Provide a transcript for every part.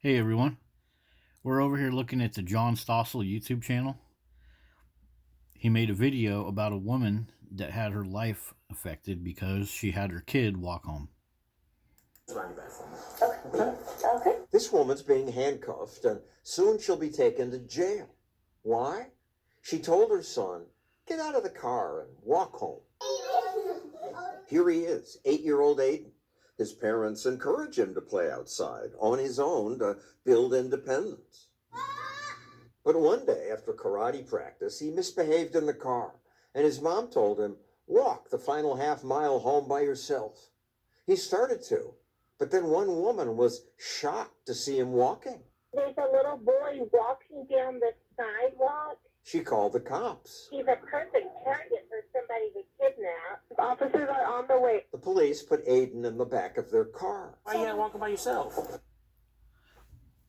Hey everyone, we're over here looking at the John Stossel YouTube channel. He made a video about a woman that had her life affected because she had her kid walk home. Okay. This woman's being handcuffed and soon she'll be taken to jail. Why? She told her son, get out of the car and walk home. Here he is, 8-year-old Aiden. His parents encourage him to play outside on his own to build independence. But one day after karate practice, he misbehaved in the car, and his mom told him, walk the final half-mile home by yourself. He started to, but then one woman was shocked to see him walking. There's a little boy walking down the sidewalk. She called the cops. He's a perfect target for somebody to kidnap. Officers are on the way. The police put Aiden in the back of their car. Why are you walking by yourself?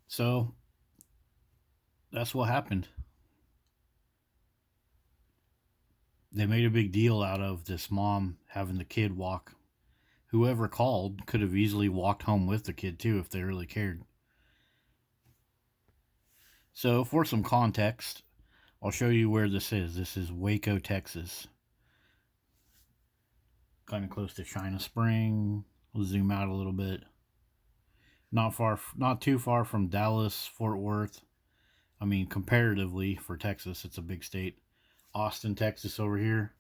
So, that's what happened. They made a big deal out of this mom having the kid walk. Whoever called could have easily walked home with the kid too if they really cared. So, for some context, I'll show you where this is. This is Waco, Texas. Kind of close to China Spring. We'll zoom out a little bit. Not too far from Dallas, Fort Worth. I mean, comparatively for Texas, it's a big state. Austin, Texas over here.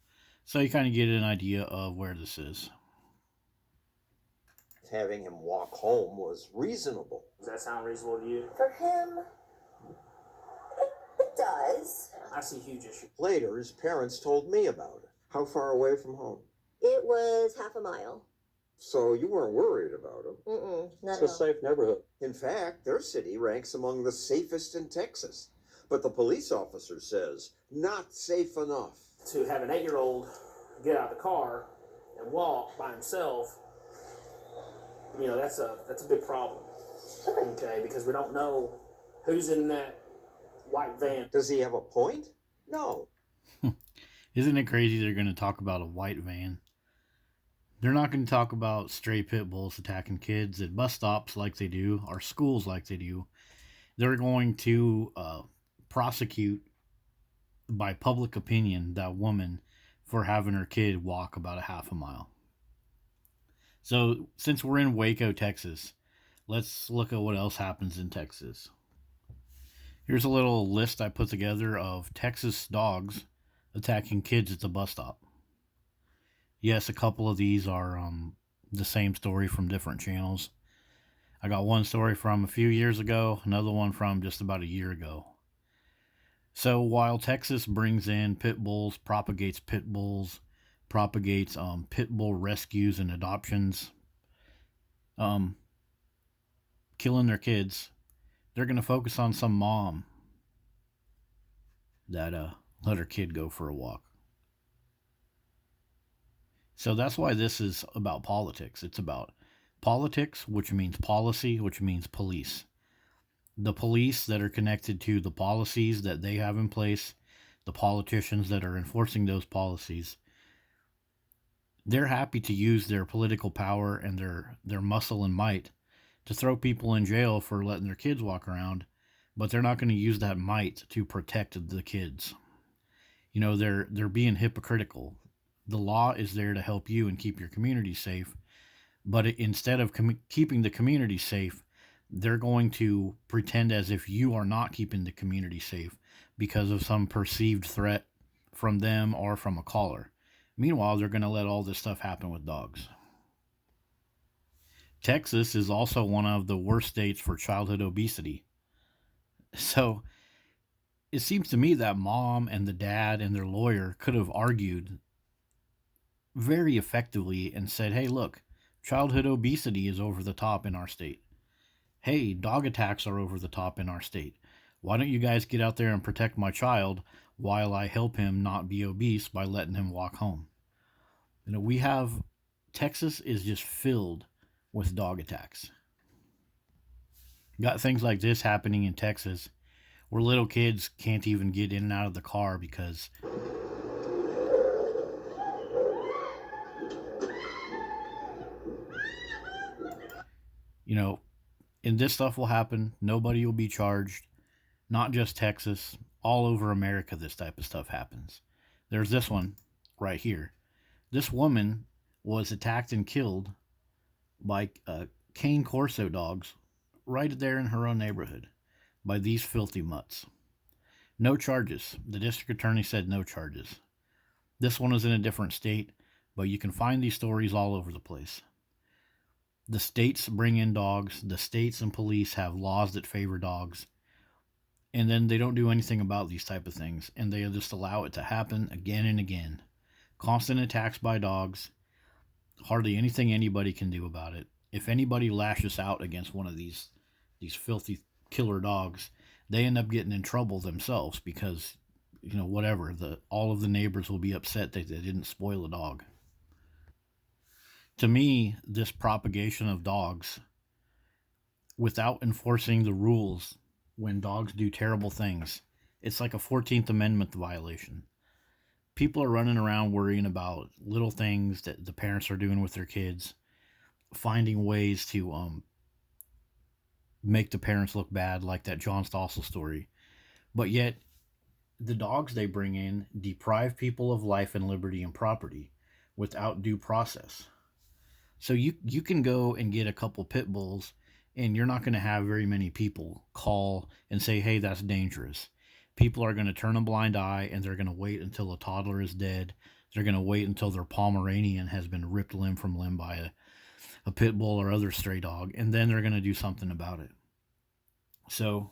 So you kind of get an idea of where this is. Having him walk home was reasonable. Does that sound reasonable to you? For him, it does. I see huge issues. Later, his parents told me about it. How far away from home? It was half a mile. So you weren't worried about him? Not It's a at all. safe neighborhood. In fact, their city ranks among the safest in Texas. But the police officer says, not safe enough. To have an 8-year-old get out of the car and walk by himself, that's a big problem. Okay, because we don't know who's in that white van. Does he have a point? No. Isn't it crazy they're going to talk about a white van? They're not going to talk about stray pit bulls attacking kids at bus stops like they do, or schools like they do. They're going to prosecute, by public opinion, that woman for having her kid walk about a half a mile. So, since we're in Waco, Texas, let's look at what else happens in Texas. Here's a little list I put together of Texas dogs attacking kids at the bus stop. Yes, a couple of these are the same story from different channels. I got one story from a few years ago, another one from just about a year ago. So while Texas brings in pit bulls, propagates pit bulls, propagates pit bull rescues and adoptions, killing their kids, they're going to focus on some mom that let her kid go for a walk. So that's why this is about politics. It's about politics, which means policy, which means police. The police that are connected to the policies that they have in place, the politicians that are enforcing those policies, they're happy to use their political power and their muscle and might to throw people in jail for letting their kids walk around, but they're not going to use that might to protect the kids. They're being hypocritical. The law is there to help you and keep your community safe, but instead of keeping the community safe, they're going to pretend as if you are not keeping the community safe because of some perceived threat from them or from a caller. Meanwhile, they're going to let all this stuff happen with dogs. Texas is also one of the worst states for childhood obesity. So it seems to me that mom and the dad and their lawyer could have argued very effectively and said, hey, look, childhood obesity is over the top in our state. Hey, dog attacks are over the top in our state. Why don't you guys get out there and protect my child while I help him not be obese by letting him walk home? Texas is just filled with dog attacks. Got things like this happening in Texas where little kids can't even get in and out of the car because And this stuff will happen. Nobody will be charged. Not just Texas. All over America, this type of stuff happens. There's this one right here. This woman was attacked and killed by cane Corso dogs right there in her own neighborhood by these filthy mutts. No charges. The district attorney said no charges. This one was in a different state, but you can find these stories all over the place. The states bring in dogs. The states and police have laws that favor dogs. And then they don't do anything about these type of things. And they just allow it to happen again and again. Constant attacks by dogs. Hardly anything anybody can do about it. If anybody lashes out against one of these filthy killer dogs, they end up getting in trouble themselves because, whatever, all of the neighbors will be upset that they didn't spoil a dog. To me, this propagation of dogs without enforcing the rules when dogs do terrible things, it's like a 14th Amendment violation. People are running around worrying about little things that the parents are doing with their kids, finding ways to make the parents look bad, like that John Stossel story. But yet, the dogs they bring in deprive people of life and liberty and property without due process. So you can go and get a couple pit bulls, and you're not going to have very many people call and say, hey, that's dangerous. People are going to turn a blind eye, and they're going to wait until a toddler is dead. They're going to wait until their Pomeranian has been ripped limb from limb by a pit bull or other stray dog, and then they're going to do something about it. So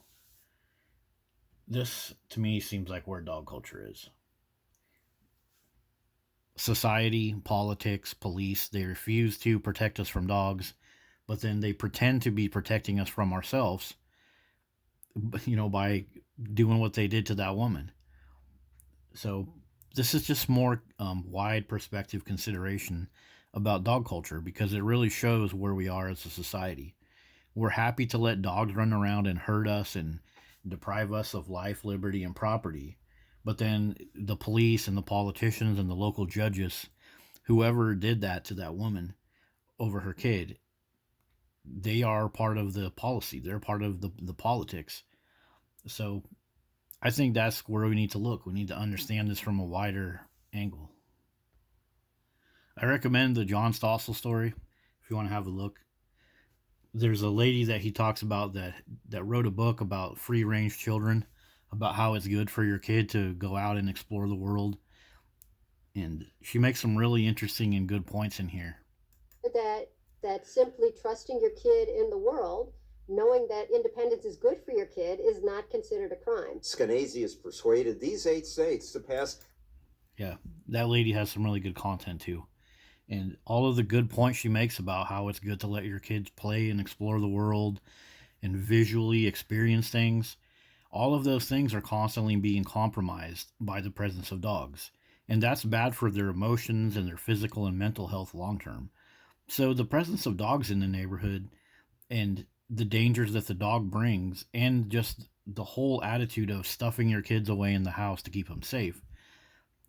this, to me, seems like where dog culture is. Society, politics, police, they refuse to protect us from dogs, but then they pretend to be protecting us from ourselves, by doing what they did to that woman. So this is just more wide perspective consideration about dog culture, because it really shows where we are as a society. We're happy to let dogs run around and hurt us and deprive us of life, liberty, and property. But then the police and the politicians and the local judges, whoever did that to that woman over her kid, they are part of the policy. They're part of the politics. So I think that's where we need to look. We need to understand this from a wider angle. I recommend the John Stossel story if you want to have a look. There's a lady that he talks about that wrote a book about free-range children, about how it's good for your kid to go out and explore the world. And she makes some really interesting and good points in here. That simply trusting your kid in the world, knowing that independence is good for your kid, is not considered a crime. Skenazy has persuaded these 8 states to pass. Yeah, that lady has some really good content too. And all of the good points she makes about how it's good to let your kids play and explore the world and visually experience things, all of those things are constantly being compromised by the presence of dogs. And that's bad for their emotions and their physical and mental health long term. So the presence of dogs in the neighborhood and the dangers that the dog brings, and just the whole attitude of stuffing your kids away in the house to keep them safe,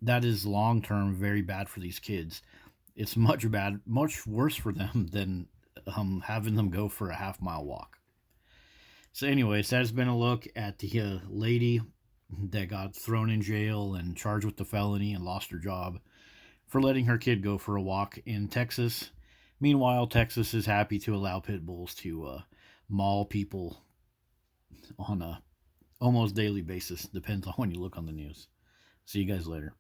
that is long term very bad for these kids. It's much worse for them than having them go for a half-mile walk. So anyways, that has been a look at the lady that got thrown in jail and charged with the felony and lost her job for letting her kid go for a walk in Texas. Meanwhile, Texas is happy to allow pit bulls to maul people on a almost daily basis. Depends on when you look on the news. See you guys later.